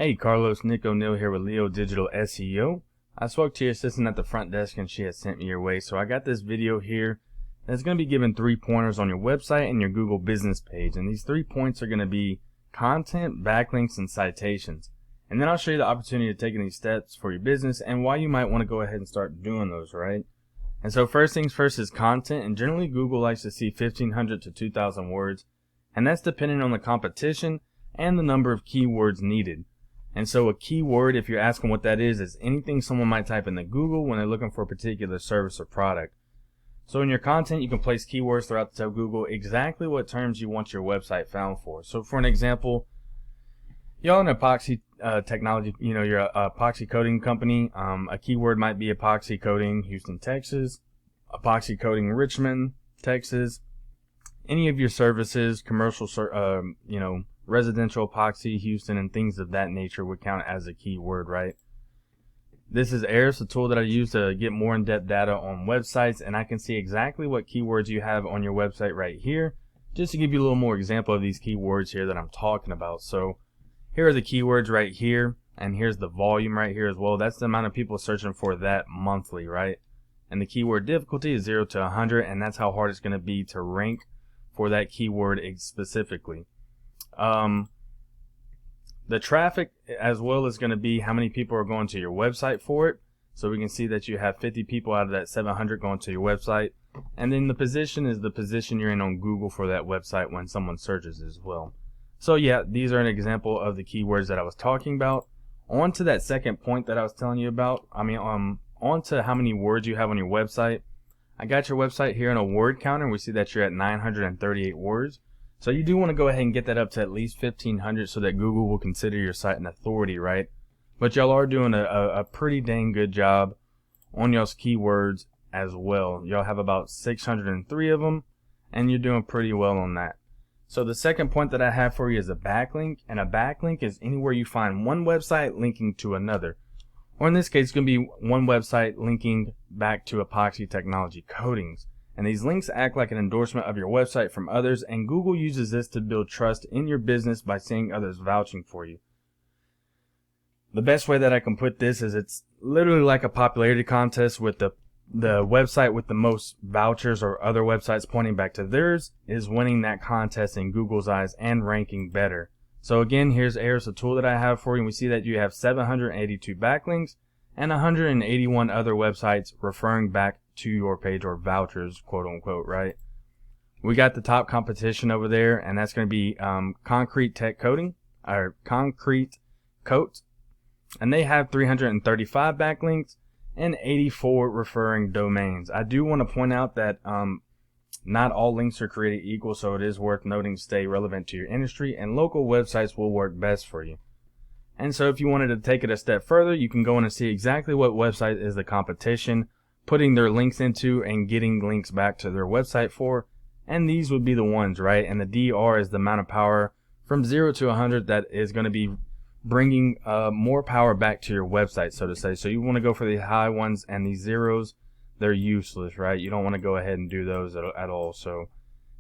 Hey, Carlos, Nick O'Neill here with Leo Digital SEO. I spoke to your assistant at the front desk and she has sent me your way. So I got this video here that's going to be giving 3 pointers on your website and your Google business page. And these 3 points are going to be content, backlinks, and citations. And then I'll show you the opportunity of taking these steps for your business and why you might want to go ahead and start doing those, right? And so first things first is content. And generally Google likes to see 1,500 to 2,000 words. And that's depending on the competition and the number of keywords needed. And so a keyword, if you're asking what that is anything someone might type into Google when they're looking for a particular service or product. So in your content, you can place keywords throughout to tell Google exactly what terms you want your website found for. So for an example, y'all in epoxy technology, you're a epoxy coating company. A keyword might be epoxy coating Houston, Texas, epoxy coating Richmond, Texas. Any of your services, commercial, residential epoxy Houston and things of that nature would count as a keyword, right? This is Eris, a tool that I use to get more in-depth data on websites, and I can see exactly what keywords you have on your website right here, just to give you a little more example of these keywords here that I'm talking about. So here are the keywords right here, and here's the volume right here as well. That's the amount of people searching for that monthly, right? And the keyword difficulty is 0 to 100, and that's how hard it's going to be to rank for that keyword specifically. The traffic as well is going to be how many people are going to your website for it. So we can see that you have 50 people out of that 700 going to your website. And then the position is the position you're in on Google for that website when someone searches as well. So yeah, these are an example of the keywords that I was talking about. On to that second point that I was telling you about. On to how many words you have on your website. I got your website here in a word counter. We see that you're at 938 words. So you do want to go ahead and get that up to at least 1,500 so that Google will consider your site an authority, right? But y'all are doing a pretty dang good job on y'all's keywords as well. Y'all have about 603 of them, and you're doing pretty well on that. So the second point that I have for you is a backlink, and a backlink is anywhere you find one website linking to another. Or in this case, it's going to be one website linking back to epoxy technology coatings. And these links act like an endorsement of your website from others, and Google uses this to build trust in your business by seeing others vouching for you. The best way that I can put this is it's literally like a popularity contest with the website with the most vouchers or other websites pointing back to theirs is winning that contest in Google's eyes and ranking better. So again, here's Eris, a tool that I have for you, and we see that you have 782 backlinks and 181 other websites referring back to your page, or vouchers, quote unquote, right? We got the top competition over there, and that's going to be Concrete Tech Coating, or Concrete Coat, and they have 335 backlinks and 84 referring domains. I do want to point out that not all links are created equal, so it is worth noting to stay relevant to your industry, and local websites will work best for you. And so if you wanted to take it a step further, you can go in and see exactly what website is the competition putting their links into and getting links back to their website for, and these would be the ones, right? And the DR is the amount of power from 0 to 100 that is going to be bringing more power back to your website, so to say. So you want to go for the high ones, and these zeros, they're useless, right? You don't want to go ahead and do those at all. So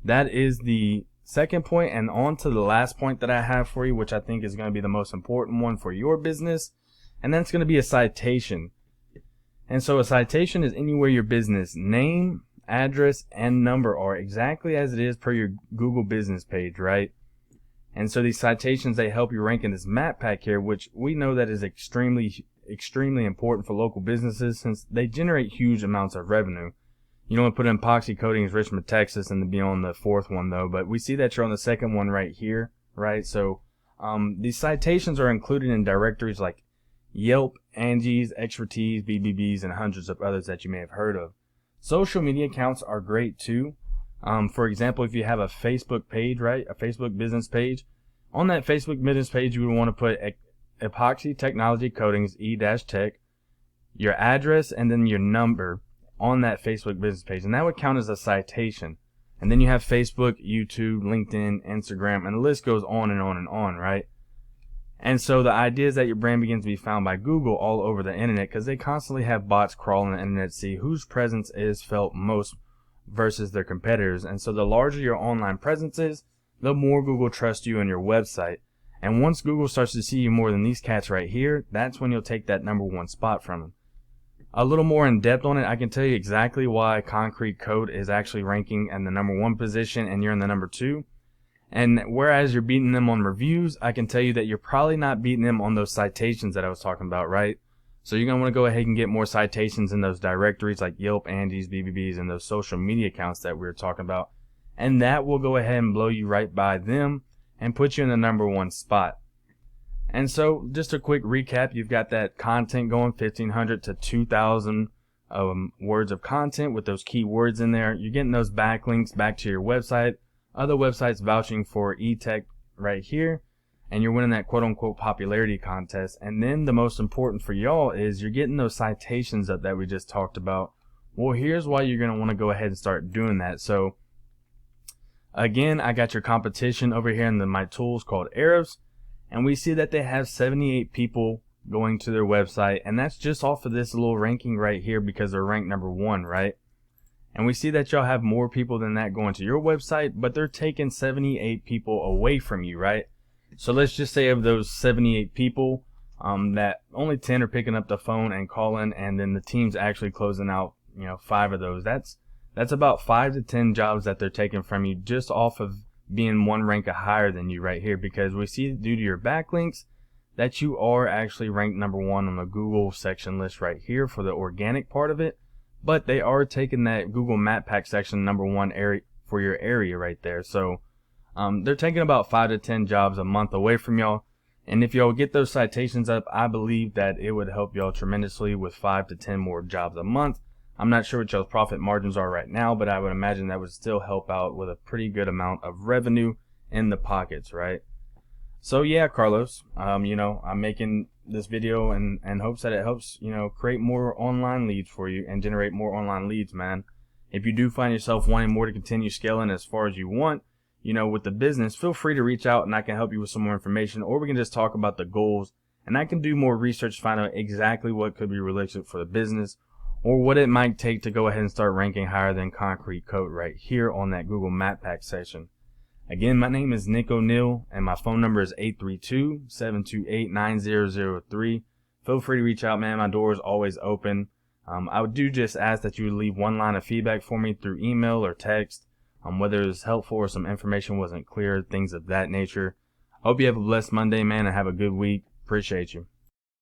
that is the second point, and on to the last point that I have for you, which I think is going to be the most important one for your business, and that's going to be a citation. And so a citation is anywhere your business name, address, and number are exactly as it is per your Google business page, right? And so these citations, they help you rank in this map pack here, which we know that is extremely important for local businesses since they generate huge amounts of revenue. You don't want to put in epoxy coatings Richmond, Texas, and to be on the fourth one though, but we see that you're on the second one right here, right? So these citations are included in directories like Yelp, Angie's, Expertise, BBB's, and hundreds of others that you may have heard of. Social media accounts are great too. For example, if you have a Facebook page, right, a Facebook business page, on that Facebook business page you would want to put Epoxy Technology Coatings E-Tech, your address, and then your number on that Facebook business page, and that would count as a citation. And then you have Facebook, YouTube, LinkedIn, Instagram, and the list goes on and on and on, right? And so the idea is that your brand begins to be found by Google all over the internet, because they constantly have bots crawling the internet to see whose presence is felt most versus their competitors. And so the larger your online presence is, the more Google trusts you and your website. And once Google starts to see you more than these cats right here, that's when you'll take that #1 spot from them. A little more in depth on it, I can tell you exactly why Concrete Coat is actually ranking in the #1 position and you're in the #2. And whereas you're beating them on reviews, I can tell you that you're probably not beating them on those citations that I was talking about, right? So you're going to want to go ahead and get more citations in those directories like Yelp, Angie's, BBBs, and those social media accounts that we were talking about. And that will go ahead and blow you right by them and put you in the #1 spot. And so just a quick recap, you've got that content going, 1,500 to 2,000 words of content with those keywords in there. You're getting those backlinks back to your website, other websites vouching for eTech right here, and you're winning that quote-unquote popularity contest. And then the most important for y'all is you're getting those citations up that we just talked about. Well, here's why you're going to want to go ahead and start doing that. So again, I got your competition over here in my tools called Arabs, and we see that they have 78 people going to their website, and that's just off of this little ranking right here because they're ranked #1, right? And we see that y'all have more people than that going to your website, but they're taking 78 people away from you, right? So let's just say of those 78 people, that only 10 are picking up the phone and calling, and then the team's actually closing out, 5 of those. That's about 5 to 10 jobs that they're taking from you just off of being one rank higher than you right here, because we see due to your backlinks that you are actually ranked #1 on the Google section list right here for the organic part of it. But they are taking that Google Map Pack section #1 area for your area right there. So they're taking about 5 to 10 jobs a month away from y'all. And if y'all get those citations up, I believe that it would help y'all tremendously with 5 to 10 more jobs a month. I'm not sure what y'all's profit margins are right now, but I would imagine that would still help out with a pretty good amount of revenue in the pockets, right? So yeah, Carlos, I'm making this video in hopes that it helps, create more online leads for you and generate more online leads, man. If you do find yourself wanting more to continue scaling as far as you want, with the business, feel free to reach out and I can help you with some more information, or we can just talk about the goals and I can do more research to find out exactly what could be realistic for the business or what it might take to go ahead and start ranking higher than Concrete Coat right here on that Google Map Pack section. Again, my name is Nick O'Neill and my phone number is 832-728-9003. Feel free to reach out, man. My door is always open. I do just ask that you leave one line of feedback for me through email or text, whether it was helpful or some information wasn't clear, things of that nature. Hope you have a blessed Monday, man, and have a good week. Appreciate you.